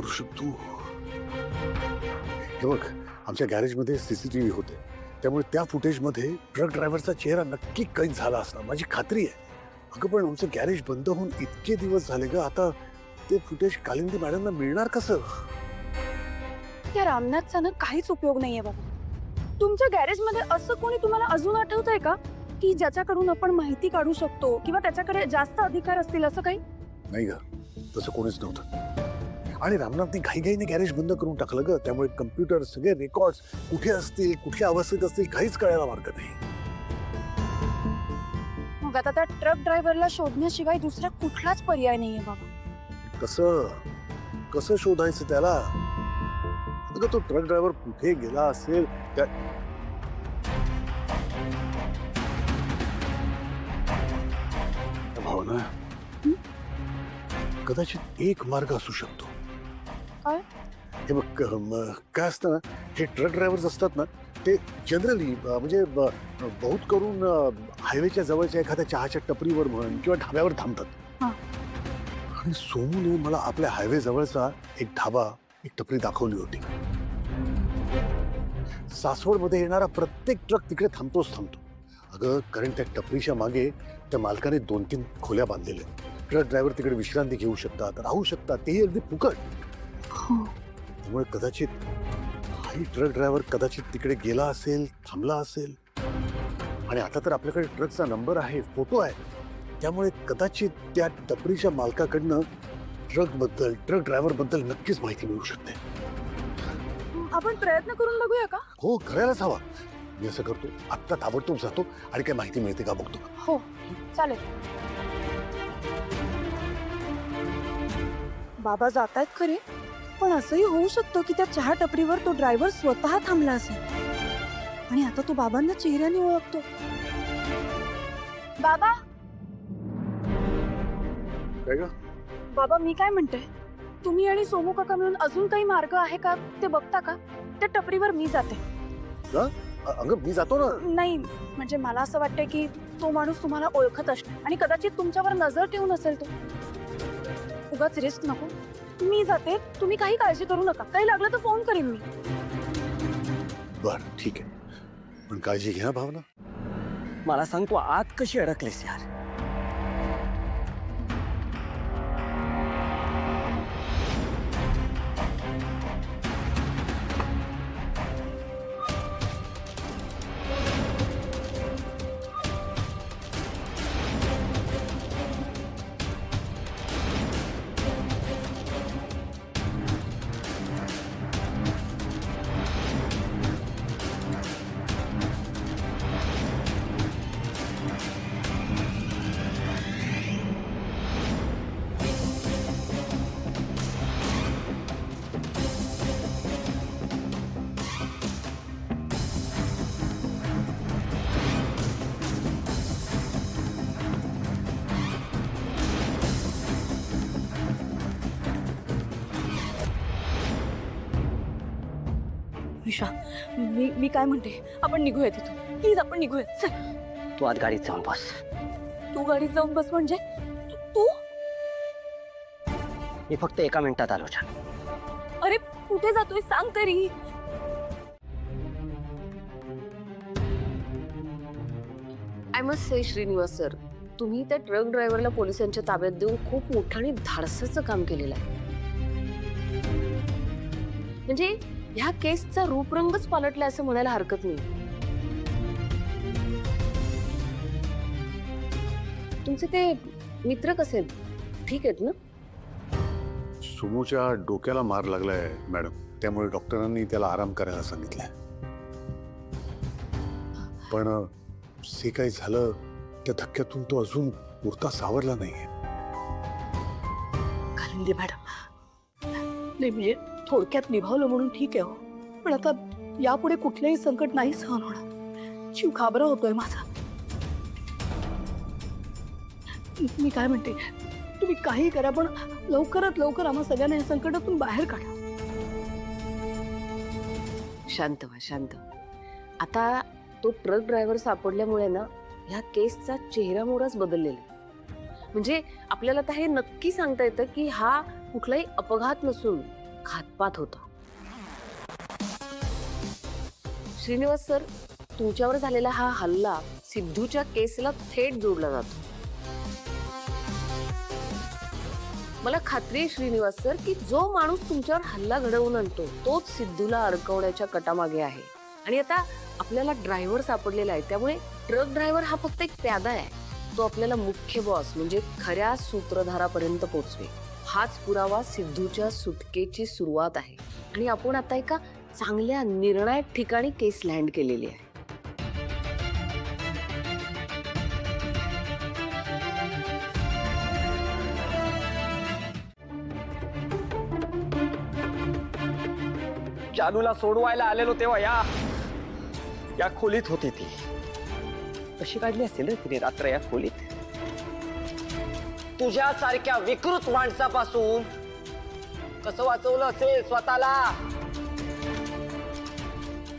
शकतो? हे बघ, आमच्या गॅरेजमध्ये सीसीटीव्ही होते, त्यामुळे त्या फुटेजमध्ये ट्रक ड्रायव्हरचा चेहरा नक्की कैद झाला असणार, माझी खात्री आहे. अगं पण आमचं गॅरेज बंद होऊन इतके दिवस झाले ग, आता ते फुटेज कालिंदी मॅडमला मिळणार कसं? त्या रामनाथचा ना काहीच उपयोग नाहीये बाबा. तुमच्या गॅरेजमध्ये असं कोणी तुम्हाला अजून आठवतंय का की ज्याच्याकडून आपण माहिती काढू शकतो किंवा त्याच्याकडे जास्त अधिकार असतील असं काही? नाही ग, तसं कोणीच नव्हतं. आणि रामनाथने घाईघाईने गॅरेज बंद करून टाकलं ग, त्यामुळे कम्प्युटर सगळे रेकॉर्ड्स कुठे असतील, कुठल्या अवस्थेत असतील काहीच कळायला मार्ग नाही. मग आता त्या ट्रक ड्रायव्हरला शोधण्याशिवाय दुसरा कुठलाच पर्याय नाहीये बाबा. कसं कसं शोधायचं त्याला? अगं तो ट्रक ड्रायव्हर कुठे गेला असेल त्या भावना, कदाचित एक मार्ग असू शकतो. काय? हे बघ, काय असतं ना, हे ट्रक ड्रायव्हर्स असतात ना, ते जनरली म्हणजे बहुत करून हायवेच्या जवळच्या एखाद्या चहाच्या टपरीवर म्हण किंवा ढाब्यावर थांबतात. हा. आणि सोमूने मला आपल्या हायवे जवळचा एक ढाबा, एक टपरी दाखवली होती. सासवडमध्ये येणारा प्रत्येक ट्रक तिकडे थांबतोच थांबतो. अगं, कारण त्या टपरीच्या मागे त्या मालकाने 2-3 खोल्या बांधलेल्या. ट्रक ड्रायव्हर तिकडे विश्रांती घेऊ शकतात, राहू शकतात, तेही अगदी फुकट. त्यामुळे कदाचित हाही ट्रक ड्रायव्हर कदाचित तिकडे गेला असेल, थांबला असेल. आणि आता तर आपल्याकडे ट्रकचा नंबर आहे, फोटो आहे, त्यामुळे कदाचित त्या टपरीच्या मालकाकडनं ट्रक ड्रायव्हर बद्दल नक्कीच माहिती मिळू शकते. आपण प्रयत्न करून बघूया का? हो, करायलाच हवा. मी असं करतो, आत्ता ताबडतोब जातो आणि काय माहिती मिळते का बघतो. हो, चालेल. बाबा जात आहेत खरे, पण असंही होऊ शकतं की त्या चहा टपरीवर तो ड्रायव्हर स्वतः थांबला असेल आणि आता तो बाबांना चेहऱ्याने ओळखतो. बाबा, काय ग? बाबा मी काय म्हणते, तुम्ही आणि सोमू काका मिळून अजून काही मार्ग आहे का ते बघता का? त्या टपरीवर मी जाते. अगं, मी जातो ना. नाही, म्हणजे मला असं वाटतंय की तो माणूस तुम्हाला ओळखत असणार आणि कदाचित तुमच्यावर नजर ठेवून असेल तो. उगाच रिस्क नको. मी जाते, तुम्ही काही काळजी करू नका. काही लागलं तर फोन करीन मी. बर, ठीक आहे, पण काळजी घ्या भावना. मला सांग, तू आत कशी अडकलीस यार? विशा, मी काय म्हणते, आपण निघूया तिथून. प्लीज आपण निघूया. चल. तू आत गाडीत जाऊन बस. तू गाडीत जाऊन बस म्हणजे? तू? मी फक्त 1 मिनिटात आलो. अरे कुठे जातोय सांग तरी. I must say Srinivas sir, तुम्ही त्या ट्रक ड्रायव्हरला पोलिसांच्या ताब्यात देऊन खूप मोठं आणि धाडसाचं काम केलेलं आहे. म्हणजे ह्या केसचा रूपरंगच पालटला असं म्हणायला हरकत नाही. तुमचे ते मित्र कसे आहेत? ठीक आहेत ना? सुमूच्या डोक्याला मार लागलाय मॅडम, त्यामुळे डॉक्टरांनी त्याला आराम करायला सांगितलंय. पण जे काही झालं त्या धक्क्यातून तो अजून पुरता सावरला नाहीये. कालिंदी मॅडम, नाही म्हणजे थोडक्यात निभावलं म्हणून ठीक आहे हो, पण आता यापुढे कुठलंही संकट नाही सहन होणार. जीव घाबरा होतोय माझा. मी काय म्हणते, तुम्ही काही करा पण लवकरात लवकर आम्हा सगळ्यांना या संकटातून बाहेर काढा. शांत व्हा, शांत. आता तो ट्रक ड्रायव्हर सापडल्यामुळे ना ह्या केसचा चेहरा मोहराच बदललेला आहे. म्हणजे आपल्याला आता हे नक्की सांगता येतं की हा कुठलाही अपघात नसून घातपात होता. श्रीनिवास सर, तुमच्यावर झालेला हा हल्ला सिद्धूच्या केसला थेट जोडला जातो. मला खात्री आहे श्रीनिवास सर की जो माणूस तुमच्यावर हल्ला घडवून आणतो तोच सिद्धूला अडकवण्याच्या कटामागे आहे. आणि आता आपल्याला ड्रायव्हर सापडलेला आहे, त्यामुळे ट्रक ड्रायव्हर हा फक्त एक प्यादा आहे. तो आपल्याला मुख्य बॉस म्हणजे खऱ्या सूत्रधारापर्यंत पोहोचवे. हाच पुरावा सिद्धूच्या सुटकेची सुरुवात आहे. आणि आपण आता एका चांगल्या निर्णायक ठिकाणी केस लँड केलेली आहे. जानूला सोडवायला आलेलो तेव्हा या खोलीत होती ती. कशी काढली असेल रे तिने रात्र या खोलीत? तुझ्यासारख्या विकृत माणसापासून कसं वाचवलं असेल स्वतःला?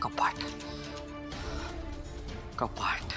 कपाट कपाट.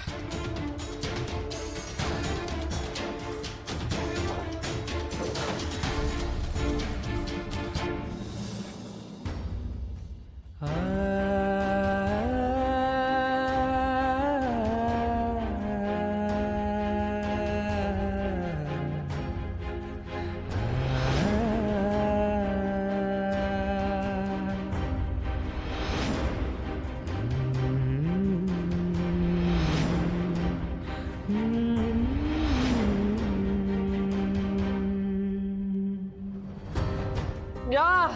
या